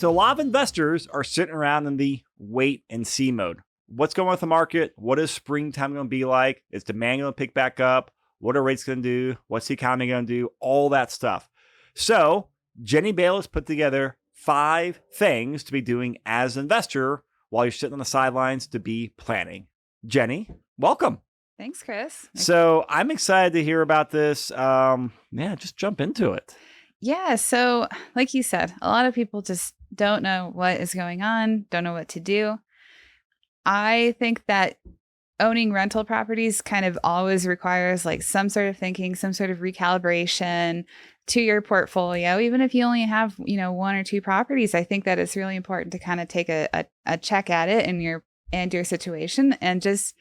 So a lot of investors are sitting around in the wait and see mode. What's going on with the market? What is springtime going to be like? Is demand going to pick back up? What are rates going to do? What's the economy going to do? All that stuff. So Jenny Bayless put together 5 things to be doing as an investor while you're sitting on the sidelines to be planning. Jenny, welcome. Thanks, Chris. So I'm excited to hear about this. Just jump into it. Yeah. So like you said, a lot of people just don't know what is going on, don't know what to do. I think that owning rental properties kind of always requires like some sort of thinking, some sort of recalibration to your portfolio. Even if you only have, 1 or 2 properties, I think that it's really important to kind of take a check at it and your situation and just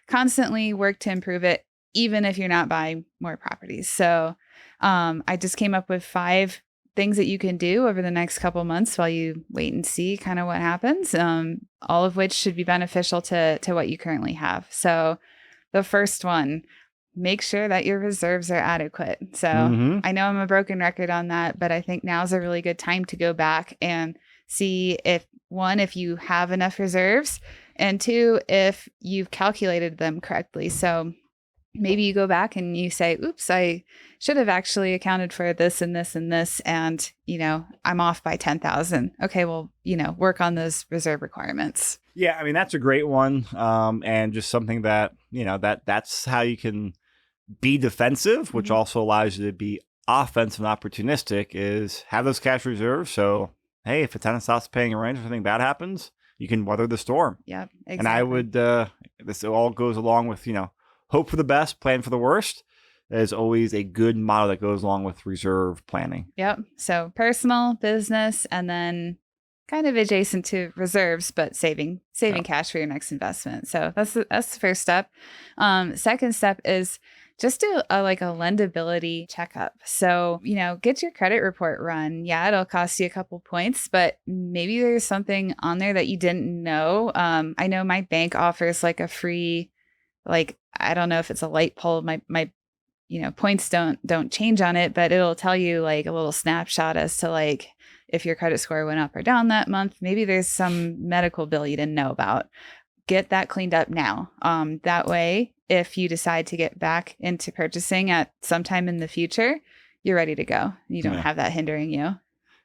constantly work to improve it, even if you're not buying more properties. So I just came up with 5 things that you can do over the next couple months while you wait and see kind of what happens, all of which should be beneficial to what you currently have. So the first one, make sure that your reserves are adequate. So I know I'm a broken record on that, but I think now's a really good time to go back and see if you have enough reserves, and 2, if you've calculated them correctly. So maybe you go back and you say, oops, I should have actually accounted for this and this and this. And, I'm off by 10,000. Okay, well, work on those reserve requirements. Yeah, I mean, that's a great one. And just something that, that's how you can be defensive, which also allows you to be offensive and opportunistic, is have those cash reserves. So, hey, if a tenant stops paying your rent or something bad happens, you can weather the storm. Yeah, exactly. And I would, this all goes along with, hope for the best, plan for the worst. That is always a good model that goes along with reserve planning. Yep. So personal, business, and then kind of adjacent to reserves, but saving cash for your next investment. So that's the first step. Second step is just do a lendability checkup. So, get your credit report run. Yeah, it'll cost you a couple points, but maybe there's something on there that you didn't know. I know my bank offers like a free, I don't know if it's a light pole. My points don't change on it, but it'll tell you like a little snapshot as to if your credit score went up or down that month. Maybe there's some medical bill you didn't know about. Get that cleaned up now. That way, if you decide to get back into purchasing at some time in the future, you're ready to go. You don't have that hindering you.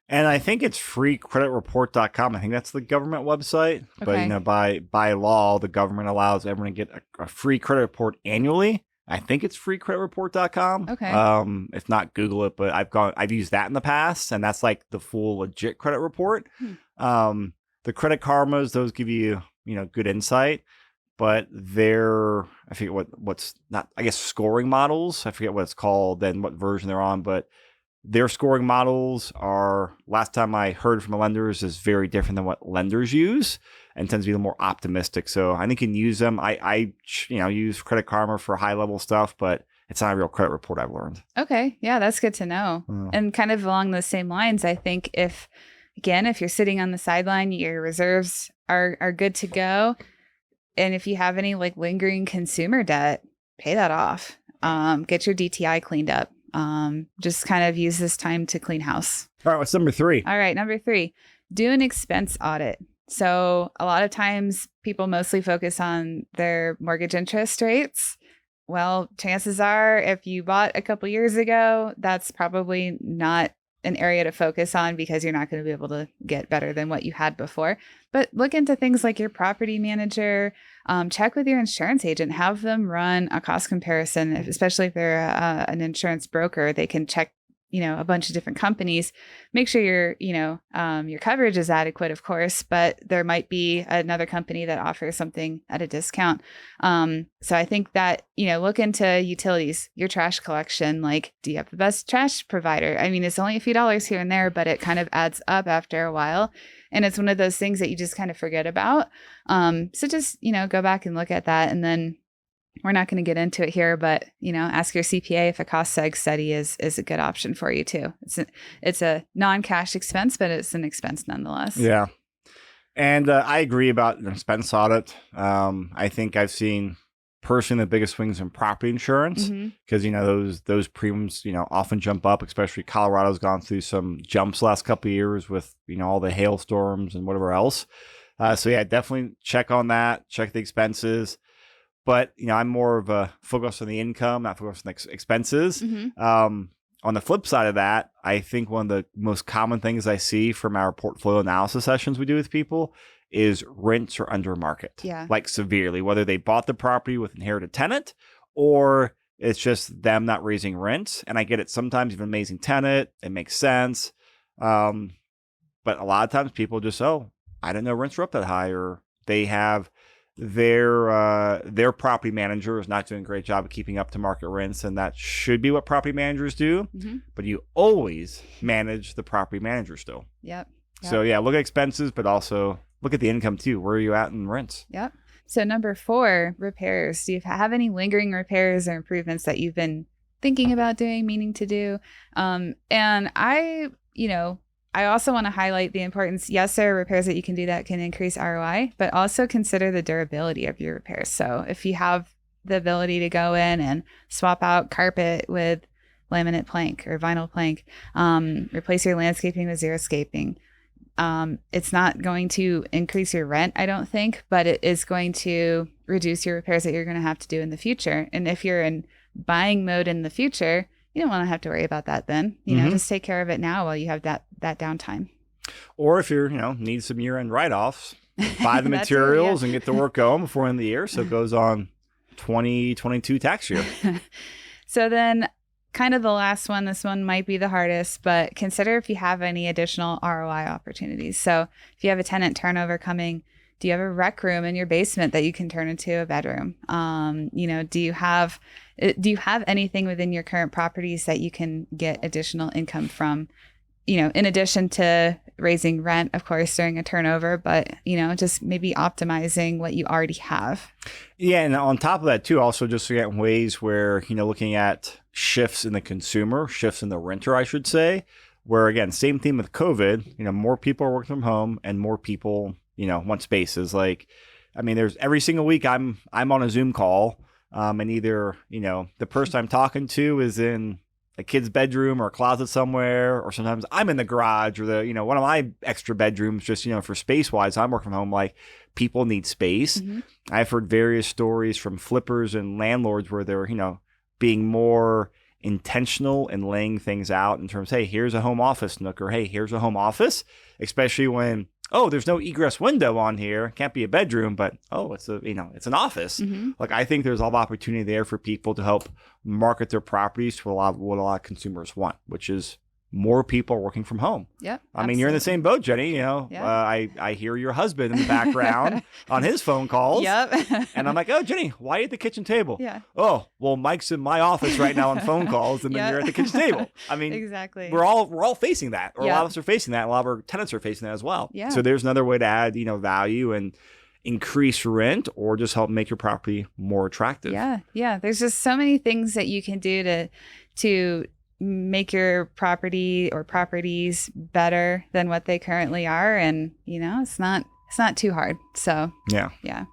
And I think it's freecreditreport.com. I think that's the government website. Okay. But by law, the government allows everyone to get a free credit report annually. I think it's freecreditreport.com. Okay. If not, Google it. But I've used that in the past, and that's like the full legit credit report. The Credit Karmas, those give you good insight. But I forget what's not, I guess, scoring models. I forget what it's called and what version they're on, but their scoring models are, last time I heard from the lenders, is very different than what lenders use and tends to be a little more optimistic. So I think you can use them. I use Credit Karma for high level stuff, but it's not a real credit report, I've learned. Okay. Yeah, that's good to know. And kind of along those same lines, I think if you're sitting on the sideline, your reserves are good to go. And if you have any lingering consumer debt, pay that off. Get your DTI cleaned up. Just kind of use this time to clean house. All right. What's number 3? All right. Number 3, do an expense audit. So a lot of times people mostly focus on their mortgage interest rates. Well, chances are if you bought a couple years ago, that's probably not an area to focus on because you're not going to be able to get better than what you had before. But look into things like your property manager, check with your insurance agent, have them run a cost comparison, especially if they're an insurance broker. They can check, a bunch of different companies, make sure your coverage is adequate, of course, but there might be another company that offers something at a discount. So I think that, look into utilities, your trash collection, do you have the best trash provider? I mean, it's only a few dollars here and there, but it kind of adds up after a while. And it's one of those things that you just kind of forget about. So just, go back and look at that. And then we're not going to get into it here, but, ask your CPA if a cost seg study is a good option for you too. It's a non-cash expense, but it's an expense nonetheless. Yeah. And I agree about an expense audit. I think I've seen personally the biggest swings in property insurance because, those premiums, often jump up, especially Colorado's gone through some jumps last couple of years with, all the hailstorms and whatever else. So yeah, definitely check on that, check the expenses. But, I'm more of a focus on the income, not focus on the expenses. On the flip side of that, I think one of the most common things I see from our portfolio analysis sessions we do with people is rents are under market, like severely, whether they bought the property with inherited tenant or it's just them not raising rents. And I get it. Sometimes even amazing tenant, it makes sense. But a lot of times people just, I didn't know rents were up that high, or they have their property manager is not doing a great job of keeping up to market rents. And that should be what property managers do. But you always manage the property manager still. Yep. So yeah, look at expenses, but also look at the income too. Where are you at in rents? Yep. So number 4, repairs. Do you have any lingering repairs or improvements that you've been thinking about doing, meaning to do? And I also want to highlight the importance. Yes, there are repairs that you can do that can increase ROI, but also consider the durability of your repairs. So if you have the ability to go in and swap out carpet with laminate plank or vinyl plank, replace your landscaping with xeriscaping, it's not going to increase your rent, I don't think, but it is going to reduce your repairs that you're going to have to do in the future. And if you're in buying mode in the future, you don't want to have to worry about that then. Just take care of it now while you have that downtime. Or if you're, need some year-end write-offs, buy the materials and get the work going before the end of the year. So it goes on 2022 tax year. So then kind of the last one, this one might be the hardest, but consider if you have any additional ROI opportunities. So if you have a tenant turnover coming, do you have a rec room in your basement that you can turn into a bedroom? Do you have anything within your current properties that you can get additional income from, in addition to raising rent, of course, during a turnover, but, just maybe optimizing what you already have. Yeah. And on top of that too, also just looking at ways where, looking at shifts in the consumer, shifts in the renter, I should say, where again, same theme with COVID, more people are working from home and more people, want spaces. Like, there's every single week I'm on a Zoom call, and either, the person I'm talking to is in a kid's bedroom or a closet somewhere, or sometimes I'm in the garage or one of my extra bedrooms, just, for space wise, I'm working from home. Like, people need space. I've heard various stories from flippers and landlords where they're, being more intentional and laying things out in terms, hey, here's a home office nook, or hey, here's a home office, especially when, there's no egress window on here. Can't be a bedroom, but it's it's an office. Like, I think there's a lot of opportunity there for people to help market their properties to what a lot of consumers want, which is more people working from home. Yep. You're in the same boat, Jenny. I hear your husband in the background on his phone calls. Yep. And I'm like, Jenny, why are you at the kitchen table? Yeah. Oh, well, Mike's in my office right now on phone calls, and then you're at the kitchen table. Exactly. We're all facing that, or a lot of us are facing that. A lot of our tenants are facing that as well. Yeah. So there's another way to add, value and increase rent, or just help make your property more attractive. Yeah. Yeah. There's just so many things that you can do to make your property or properties better than what they currently are. And, it's not too hard. So yeah.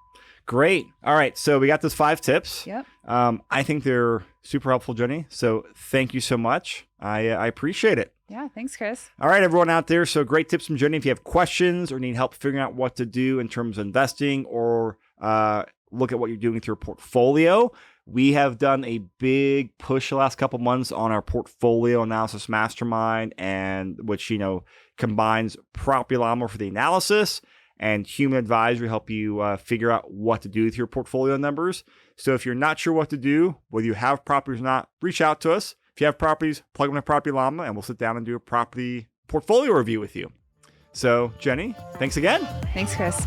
Great. All right. So we got those 5 tips. Yep. I think they're super helpful, Jenny. So thank you so much. I appreciate it. Yeah. Thanks, Chris. All right, everyone out there. So great tips from Jenny. If you have questions or need help figuring out what to do in terms of investing, or look at what you're doing with your portfolio, we have done a big push the last couple months on our portfolio analysis mastermind, and which, combines Property Llama for the analysis and human advisory to help you figure out what to do with your portfolio numbers. So if you're not sure what to do, whether you have properties or not, reach out to us. If you have properties, plug them into Property Llama, and we'll sit down and do a property portfolio review with you. So, Jenny, thanks again. Thanks, Chris.